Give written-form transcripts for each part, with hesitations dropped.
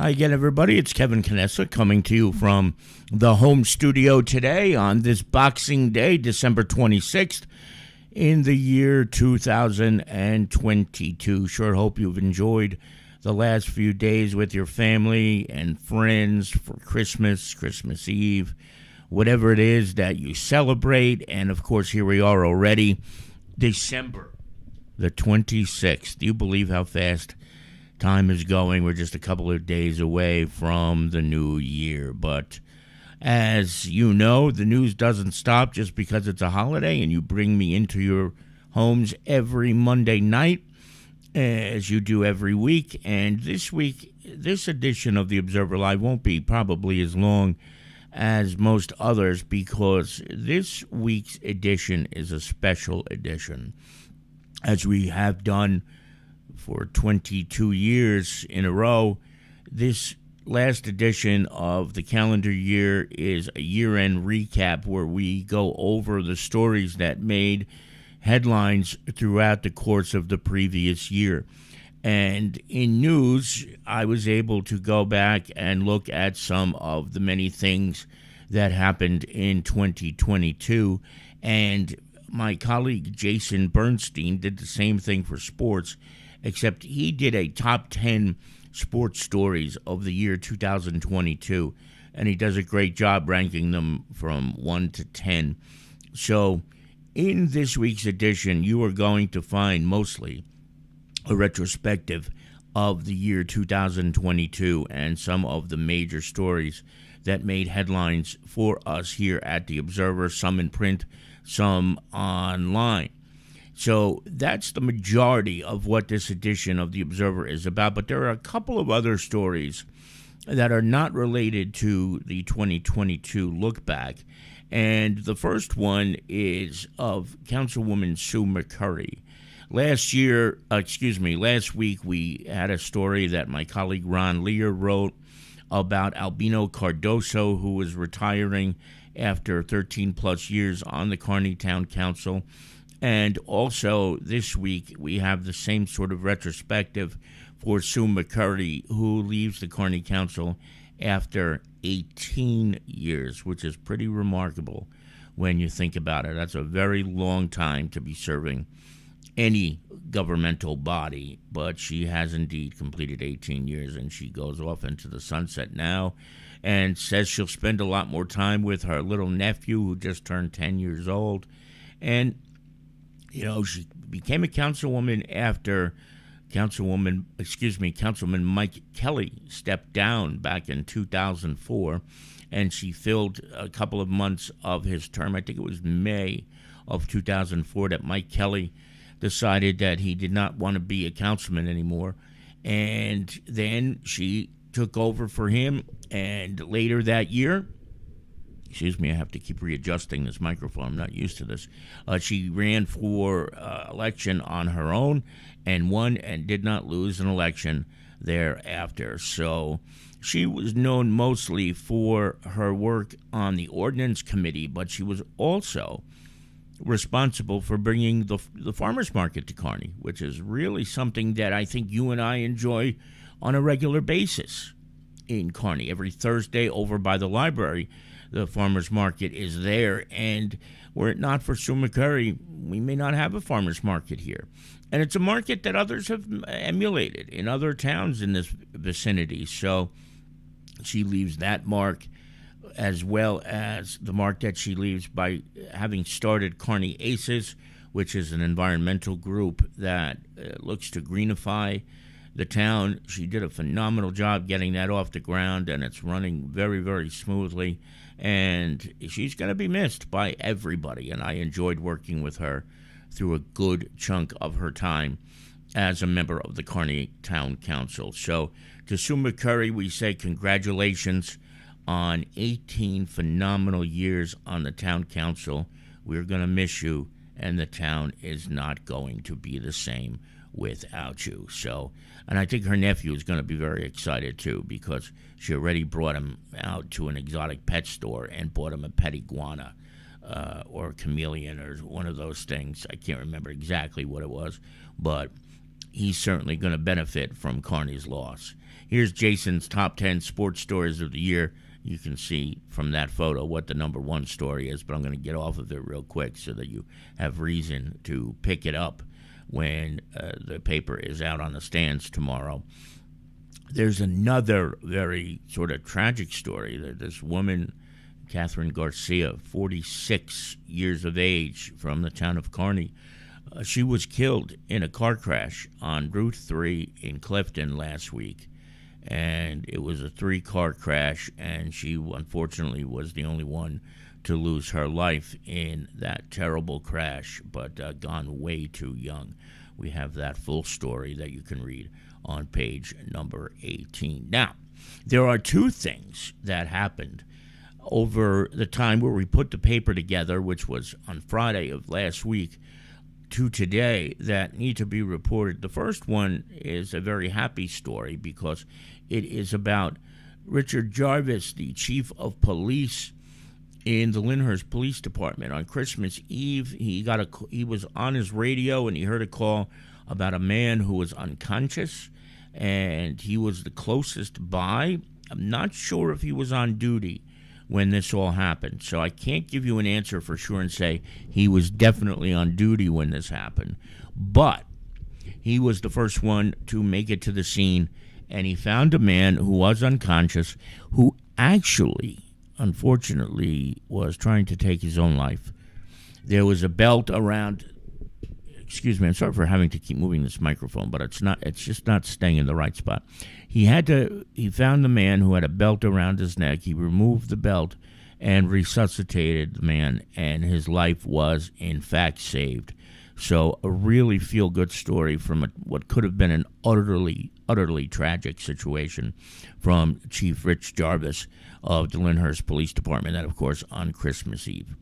Hi again, everybody. It's Kevin Canessa coming to you from the home studio today on this Boxing Day, December 26th, in the year 2022. Sure hope you've enjoyed the last few days with your family and friends for Christmas, Christmas Eve, whatever it is that you celebrate. And, of course, here we are already, December the 26th. Do you believe how fast time is going? We're just a couple of days away from the new year. But as you know, the news doesn't stop just because it's a holiday, and you bring me into your homes every Monday night, as you do every week. And this week, this edition of the Observer Live won't be probably as long as most others, because this week's edition is a special edition, as we have done for 22 years in a row. This last edition of the calendar year is a year-end recap where we go over the stories that made headlines throughout the course of the previous year. And in news, I was able to go back and look at some of the many things that happened in 2022. And my colleague Jason Bernstein did the same thing for sports, except he did a top 10 sports stories of the year 2022, and he does a great job ranking them from 1 to 10. So in this week's edition, you are going to find mostly a retrospective of the year 2022 and some of the major stories that made headlines for us here at The Observer, some in print, some online. So that's the majority of what this edition of The Observer is about. But there are a couple of other stories that are not related to the 2022 look back. And the first one is of Councilwoman Sue McCurry. Last week we had a story that my colleague Ron Lear wrote about Albino Cardoso, who was retiring after 13 plus years on the Kearny Town Council. And also this week, we have the same sort of retrospective for Sue McCurry, who leaves the Kearny Council after 18 years, which is pretty remarkable when you think about it. That's a very long time to be serving any governmental body, but she has indeed completed 18 years, and she goes off into the sunset now and says she'll spend a lot more time with her little nephew, who just turned 10 years old. And you know, she became a councilwoman after Councilman Mike Kelly stepped down back in 2004, and she filled a couple of months of his term. I think it was May of 2004 that Mike Kelly decided that he did not want to be a councilman anymore, and then she took over for him. And later that year, I have to keep readjusting this microphone. I'm not used to this. She ran for election on her own and won, and did not lose an election thereafter. So she was known mostly for her work on the Ordinance Committee, but she was also responsible for bringing the farmers market to Kearny, which is really something that I think you and I enjoy on a regular basis in Kearny. Every Thursday over by the library, the farmers market is there, and were it not for Sue McCurry, we may not have a farmers market here. And it's a market that others have emulated in other towns in this vicinity. So she leaves that mark, as well as the mark that she leaves by having started Kearny ACES, which is an environmental group that looks to greenify the town. She did a phenomenal job getting that off the ground, and it's running very, very smoothly. And she's going to be missed by everybody, and I enjoyed working with her through a good chunk of her time as a member of the Kearny Town Council. So to Sue McCurry, we say congratulations on 18 phenomenal years on the Town Council. We're going to miss you, and the town is not going to be the same without you. So, and I think her nephew is going to be very excited too, because she already brought him out to an exotic pet store and bought him a pet iguana or a chameleon or one of those things. I can't remember exactly what it was, but he's certainly going to benefit from Kearny's loss. Here's Jason's top 10 sports stories of the year. You can see from that photo what the number one story is, but I'm going to get off of it real quick so that you have reason to pick it up when the paper is out on the stands tomorrow. There's another very sort of tragic story. This woman, Catherine Garcia, 46 years of age, from the town of Kearny, she was killed in a car crash on Route 3 in Clifton last week. And it was a 3-car crash, and she unfortunately was the only one to lose her life in that terrible crash, but gone way too young. We have that full story that you can read on page number 18. Now, there are two things that happened over the time where we put the paper together, which was on Friday of last week, to today, that need to be reported. The first one is a very happy story because it is about Richard Jarvis, the chief of police in the Lyndhurst Police Department. On Christmas Eve, he was on his radio and he heard a call about a man who was unconscious, and he was the closest by. I'm not sure if he was on duty when this all happened, so I can't give you an answer for sure and say he was definitely on duty when this happened. But he was the first one to make it to the scene, and he found a man who was unconscious, who actually, unfortunately, was trying to take his own life. There was a belt around. Excuse me, I'm sorry for having to keep moving this microphone, but it's just not staying in the right spot. He found the man who had a belt around his neck. He removed the belt and resuscitated the man, and his life was, in fact, saved. So a really feel-good story from what could have been an utterly tragic situation from Chief Rich Jarvis of the Lyndhurst Police Department, and, of course, on Christmas Eve.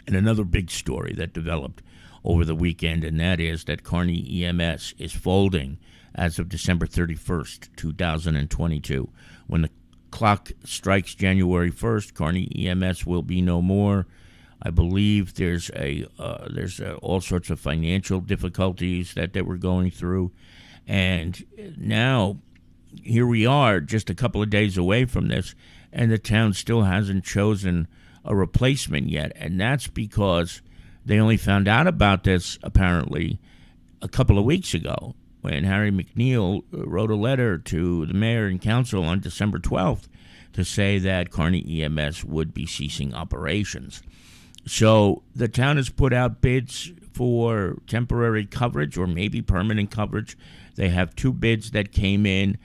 And another big story that developed over the weekend, and that is that Kearny EMS is folding as of December 31st, 2022. When the clock strikes January 1st, Kearny EMS will be no more. I believe there's all sorts of financial difficulties that they were going through, and now here we are, just a couple of days away from this, and the town still hasn't chosen a replacement yet, and that's because they only found out about this, apparently, a couple of weeks ago when Harry McNeil wrote a letter to the mayor and council on December 12th to say that Kearny EMS would be ceasing operations. So the town has put out bids for temporary coverage or maybe permanent coverage. They have 2 bids that came in,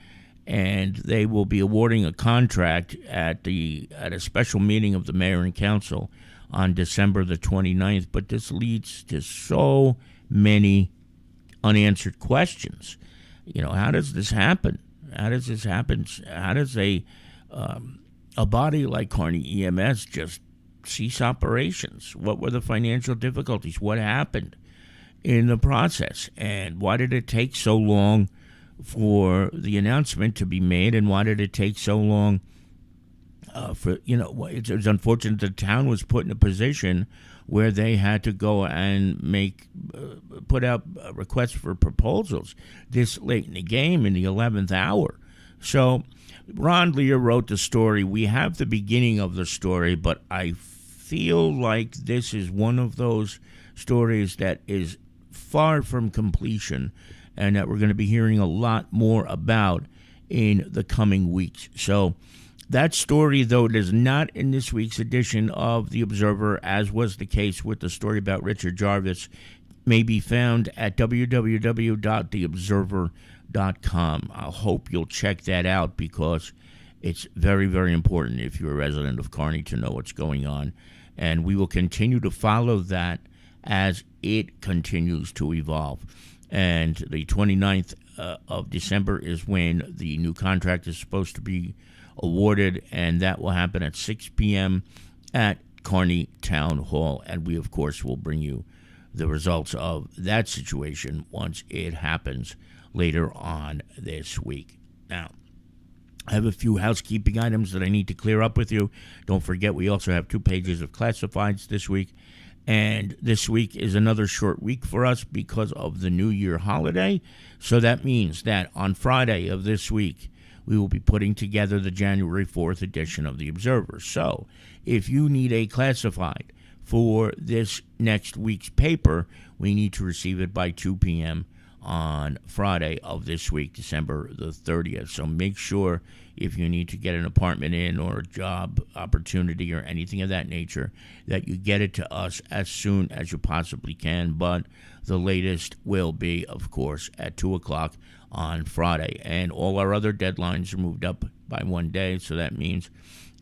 and they will be awarding a contract at a special meeting of the mayor and council on December the 29th, but this leads to so many unanswered questions. How does this happen? How does a body like Kearny EMS just cease operations? What were the financial difficulties? What happened in the process? And why did it take so long for the announcement to be made? And why did it take so long it's unfortunate the town was put in a position where they had to go and put out requests for proposals this late in the game, in the 11th hour. So Ron Lear wrote the story. We have the beginning of the story, but I feel like this is one of those stories that is far from completion and that we're going to be hearing a lot more about in the coming weeks. So that story, though it is not in this week's edition of The Observer, as was the case with the story about Richard Jarvis, may be found at www.theobserver.com. I hope you'll check that out because it's very, very important if you're a resident of Kearny to know what's going on. And we will continue to follow that as it continues to evolve. And the 29th of December is when the new contract is supposed to be awarded, and that will happen at 6 p.m. at Kearny Town Hall. And we, of course, will bring you the results of that situation once it happens later on this week. Now, I have a few housekeeping items that I need to clear up with you. Don't forget, we also have 2 pages of classifieds this week. And this week is another short week for us because of the New Year holiday. So that means that on Friday of this week, we will be putting together the January 4th edition of the Observer. So if you need a classified for this next week's paper, we need to receive it by 2 p.m. on Friday of this week, December the 30th. So make sure if you need to get an apartment in or a job opportunity or anything of that nature, that you get it to us as soon as you possibly can. But the latest will be, of course, at 2 o'clock on Friday. And all our other deadlines are moved up by 1 day, so that means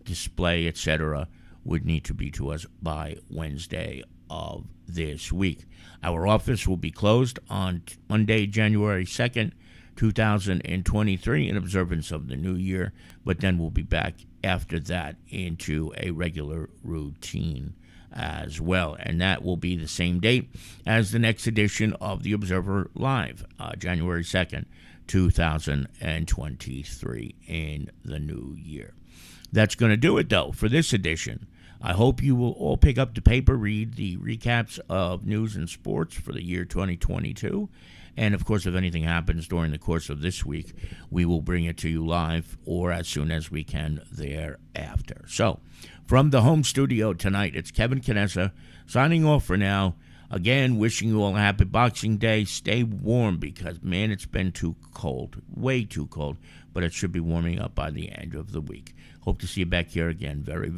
display, etc., would need to be to us by Wednesday of this week. Our office will be closed on Monday, January 2nd, 2023, in observance of the new year, but then we'll be back after that into a regular routine as well. And that will be the same date as the next edition of the Observer Live, January 2nd, 2023, in the new year. That's going to do it, though, for this edition. I hope you will all pick up the paper, read the recaps of news and sports for the year 2022. And, of course, if anything happens during the course of this week, we will bring it to you live or as soon as we can thereafter. So, from the home studio tonight, it's Kevin Canessa signing off for now. Again, wishing you all a happy Boxing Day. Stay warm because, man, it's been too cold, way too cold, but it should be warming up by the end of the week. Hope to see you back here again very, very